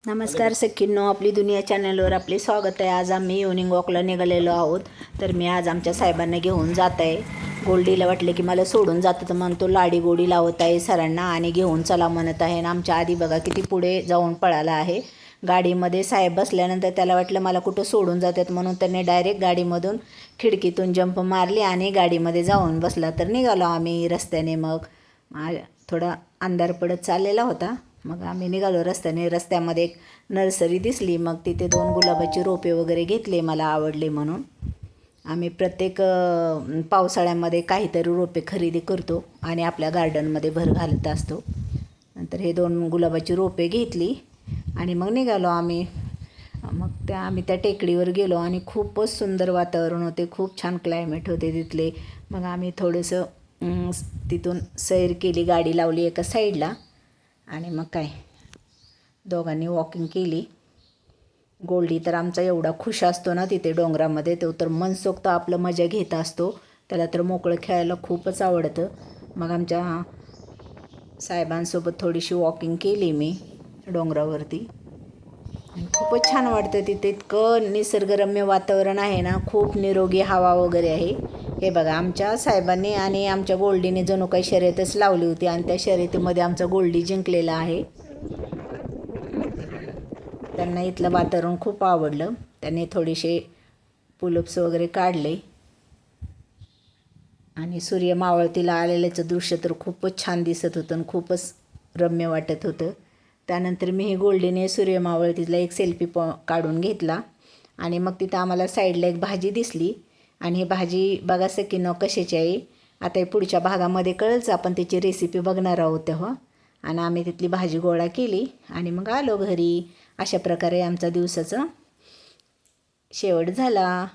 नमस्कार सखींनो, आपली दुनिया चॅनलवर आपले स्वागत आहे. आज आम्ही इव्हनिंग वॉकला निघालेलो आहोत. तर मी आज आमच्या साहेबांना घेऊन जात आहे. गोल्डीला वाटले की मला सोडून जातं, तर म्हणून तो लाडी गोडी लावत आहे सरांना आणि घेऊन चला म्हणत आहे. आणि आमच्या आधी बघा किती पुढे जाऊन पळाला आहे. गाडीमध्ये साहेब बसल्यानंतर त्याला वाटलं मला कुठं सोडून जातात, म्हणून त्याने डायरेक्ट गाडीमधून खिडकीतून जंप मारली आणि गाडीमध्ये जाऊन बसला. तर निघालो आम्ही रस्त्याने. मग थोडा अंधार पडत चाललेला होता. मग आम्ही निघालो रस्त्याने. रस्त्यामध्ये एक नर्सरी दिसली. मग तिथे 2 गुलाबाची रोपे वगैरे घेतले, मला आवडले म्हणून. आम्ही प्रत्येक पावसाळ्यामध्ये काहीतरी रोपे खरेदी करतो आणि आपल्या गार्डनमध्ये भर घालत असतो. नंतर हे 2 गुलाबाची रोपे घेतली आणि मग निघालो आम्ही. मग आम्ही त्या टेकडीवर गेलो आणि खूपच सुंदर वातावरण होते. खूप छान क्लायमेट होते तिथले. मग आम्ही थोडंसं तिथून सैर केली, गाडी लावली एका साईडला आणि मग काय दोघांनी वॉकिंग केली. गोल्डी तर आमचा एवढा खुश असतो ना तिथे डोंगरामध्ये, तो तर मनसोक्त आपलं मजा घेत असतो. त्याला तर मोकळं खेळायला खूपच आवडतं. मग आमच्या साहेबांसोबत थोडीशी वॉकिंग केली मी डोंगरावरती. खूपच छान वाटतं तिथे. इतकं निसर्गरम्य वातावरण आहे ना, खूप निरोगी हवा वगैरे आहे. हे बघा, आमच्या साहेबांनी आणि आमच्या गोल्डीने जणू काही शर्यतच लावली होती आणि त्या शर्यतीमध्ये आमचा गोल्डी जिंकलेला आहे. त्यांना इथलं वातावरण खूप आवडलं. त्यांनी थोडेसे पुलअप्स वगैरे काढले आणि सूर्य मावळतीला आलेल्याचं दृश्य तर खूपच छान दिसत होतं आणि खूपच रम्य वाटत होतं. त्यानंतर मी गोल्डीने सूर्य मावळतीला एक सेल्फी काढून घेतला आणि मग तिथं आम्हाला साईडला एक भाजी दिसली. आणि ही भाजी बघा सकीनो कशाची आहे. आता हे पुढच्या भागामध्ये कळलंच, आपण त्याची रेसिपी बघणार आहोत तेव्हा. आणि आम्ही तिथली भाजी गोळा केली आणि मग आलो घरी. अशा प्रकारे आमचा दिवसाचा शेवट झाला.